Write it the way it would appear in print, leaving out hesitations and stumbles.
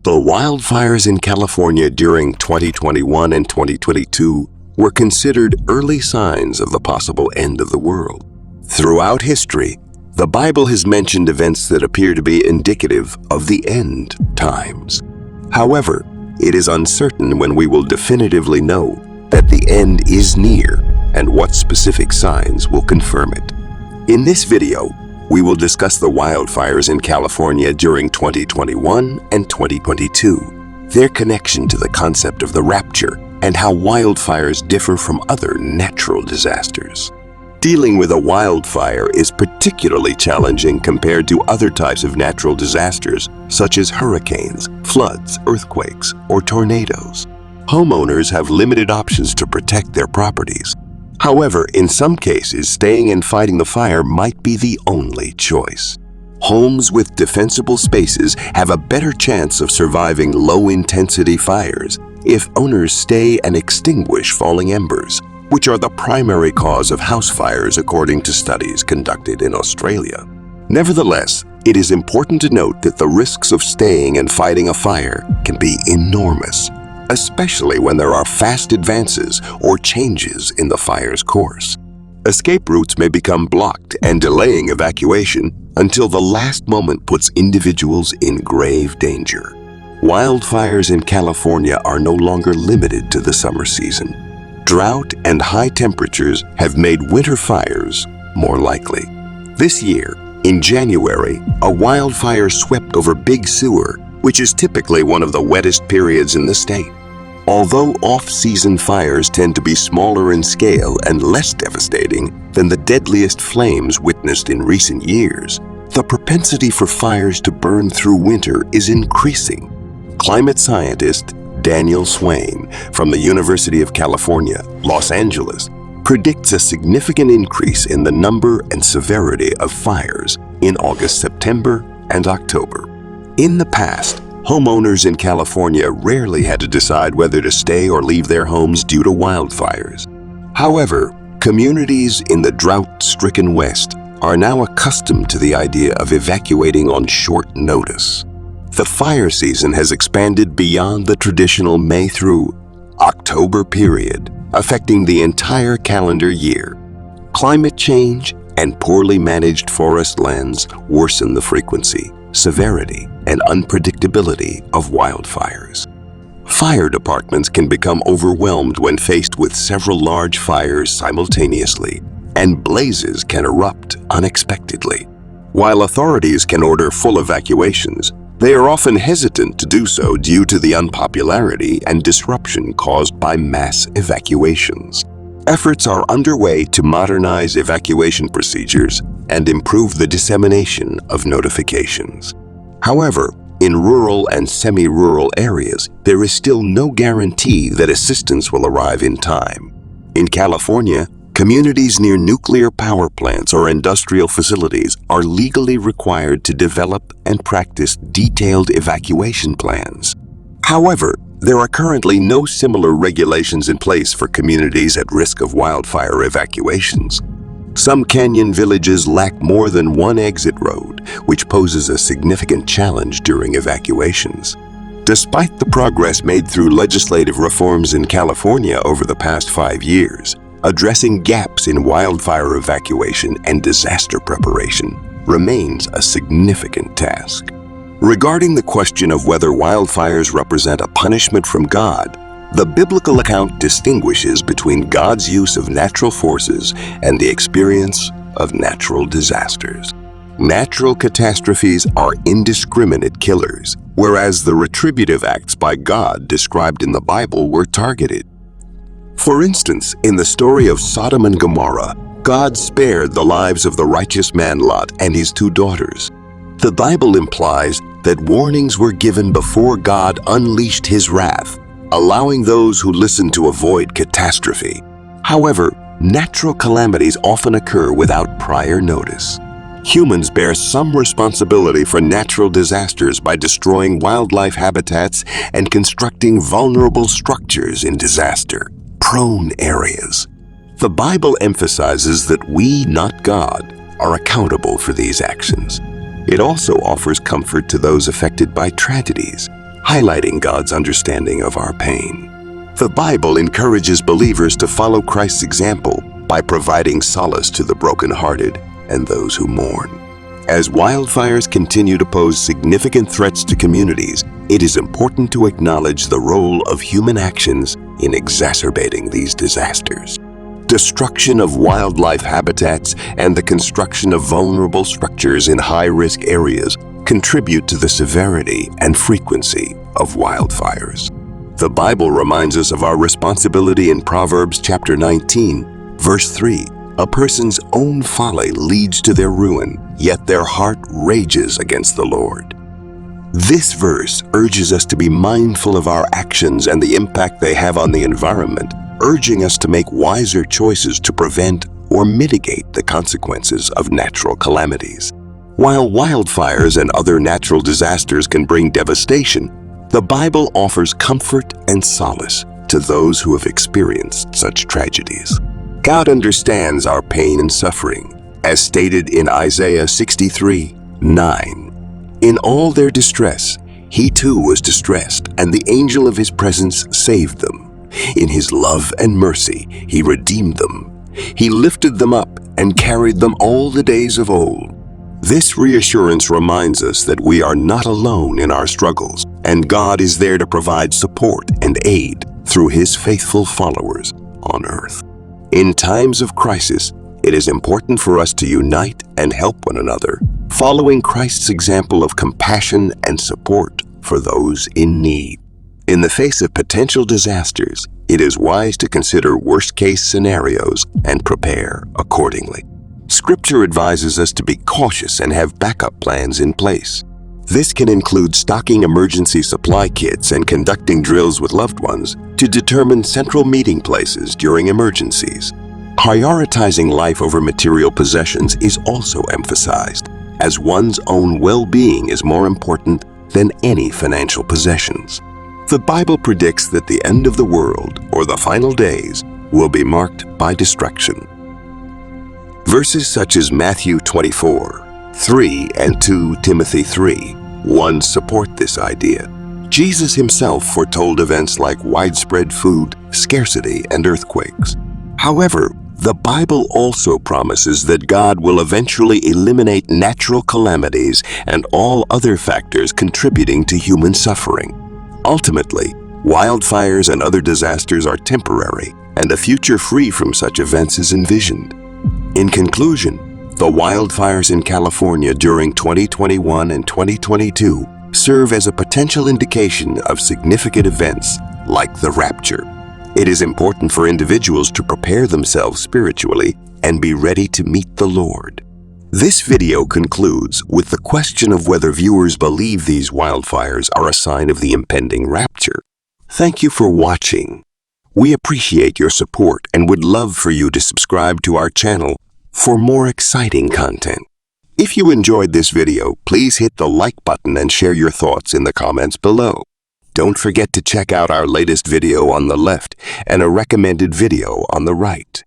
The wildfires in California during 2021 and 2022 were considered early signs of the possible end of the world. Throughout history, the Bible has mentioned events that appear to be indicative of the end times. However, it is uncertain when we will definitively know that the end is near and what specific signs will confirm it. In this video, we will discuss the wildfires in California during 2021 and 2022, their connection to the concept of the Rapture, and how wildfires differ from other natural disasters. Dealing with a wildfire is particularly challenging compared to other types of natural disasters, such as hurricanes, floods, earthquakes, or tornadoes. Homeowners have limited options to protect their properties. However, in some cases, staying and fighting the fire might be the only choice. Homes with defensible spaces have a better chance of surviving low-intensity fires if owners stay and extinguish falling embers, which are the primary cause of house fires according to studies conducted in Australia. Nevertheless, it is important to note that the risks of staying and fighting a fire can be enormous, especially when there are fast advances or changes in the fire's course. Escape routes may become blocked and delaying evacuation until the last moment puts individuals in grave danger. Wildfires in California are no longer limited to the summer season. Drought and high temperatures have made winter fires more likely. This year, in January, a wildfire swept over Big Sewer, which is typically one of the wettest periods in the state. Although off-season fires tend to be smaller in scale and less devastating than the deadliest flames witnessed in recent years, the propensity for fires to burn through winter is increasing. Climate scientist Daniel Swain from the University of California, Los Angeles, predicts a significant increase in the number and severity of fires in August, September, and October. In the past, homeowners in California rarely had to decide whether to stay or leave their homes due to wildfires. However, communities in the drought-stricken West are now accustomed to the idea of evacuating on short notice. The fire season has expanded beyond the traditional May through October period, affecting the entire calendar year. Climate change and poorly managed forest lands worsen the frequency, severity, and unpredictability of wildfires. Fire departments can become overwhelmed when faced with several large fires simultaneously, and blazes can erupt unexpectedly. While authorities can order full evacuations, they are often hesitant to do so due to the unpopularity and disruption caused by mass evacuations. Efforts are underway to modernize evacuation procedures and improve the dissemination of notifications. However, in rural and semi-rural areas, there is still no guarantee that assistance will arrive in time. In California, communities near nuclear power plants or industrial facilities are legally required to develop and practice detailed evacuation plans. However, there are currently no similar regulations in place for communities at risk of wildfire evacuations. Some canyon villages lack more than one exit road, which poses a significant challenge during evacuations. Despite the progress made through legislative reforms in California over the past 5 years, addressing gaps in wildfire evacuation and disaster preparation remains a significant task. Regarding the question of whether wildfires represent a punishment from God, the biblical account distinguishes between God's use of natural forces and the experience of natural disasters. Natural catastrophes are indiscriminate killers, whereas the retributive acts by God described in the Bible were targeted. For instance, in the story of Sodom and Gomorrah, God spared the lives of the righteous man Lot and his 2 daughters. The Bible implies that warnings were given before God unleashed his wrath, allowing those who listen to avoid catastrophe. However, natural calamities often occur without prior notice. Humans bear some responsibility for natural disasters by destroying wildlife habitats and constructing vulnerable structures in disaster-prone areas. The Bible emphasizes that we, not God, are accountable for these actions. It also offers comfort to those affected by tragedies, highlighting God's understanding of our pain. The Bible encourages believers to follow Christ's example by providing solace to the brokenhearted and those who mourn. As wildfires continue to pose significant threats to communities, it is important to acknowledge the role of human actions in exacerbating these disasters. Destruction of wildlife habitats and the construction of vulnerable structures in high-risk areas contribute to the severity and frequency of wildfires. The Bible reminds us of our responsibility in Proverbs chapter 19, verse 3. A person's own folly leads to their ruin, yet their heart rages against the Lord. This verse urges us to be mindful of our actions and the impact they have on the environment, urging us to make wiser choices to prevent or mitigate the consequences of natural calamities. While wildfires and other natural disasters can bring devastation, the Bible offers comfort and solace to those who have experienced such tragedies. God understands our pain and suffering, as stated in Isaiah 63:9. In all their distress, he too was distressed, and the angel of his presence saved them. In his love and mercy, he redeemed them. He lifted them up and carried them all the days of old. This reassurance reminds us that we are not alone in our struggles, and God is there to provide support and aid through his faithful followers on earth. In times of crisis, it is important for us to unite and help one another, following Christ's example of compassion and support for those in need. In the face of potential disasters, it is wise to consider worst-case scenarios and prepare accordingly. Scripture advises us to be cautious and have backup plans in place. This can include stocking emergency supply kits and conducting drills with loved ones to determine central meeting places during emergencies. Prioritizing life over material possessions is also emphasized, as one's own well-being is more important than any financial possessions. The Bible predicts that the end of the world, or the final days, will be marked by destruction. Verses such as Matthew 24:3 and 2 Timothy 3:1 support this idea. Jesus himself foretold events like widespread food scarcity and earthquakes. However, the Bible also promises that God will eventually eliminate natural calamities and all other factors contributing to human suffering. Ultimately, wildfires and other disasters are temporary, and a future free from such events is envisioned. In conclusion, the wildfires in California during 2021 and 2022 serve as a potential indication of significant events like the Rapture. It is important for individuals to prepare themselves spiritually and be ready to meet the Lord. This video concludes with the question of whether viewers believe these wildfires are a sign of the impending rapture. Thank you for watching. We appreciate your support and would love for you to subscribe to our channel for more exciting content. If you enjoyed this video, please hit the like button and share your thoughts in the comments below. Don't forget to check out our latest video on the left and a recommended video on the right.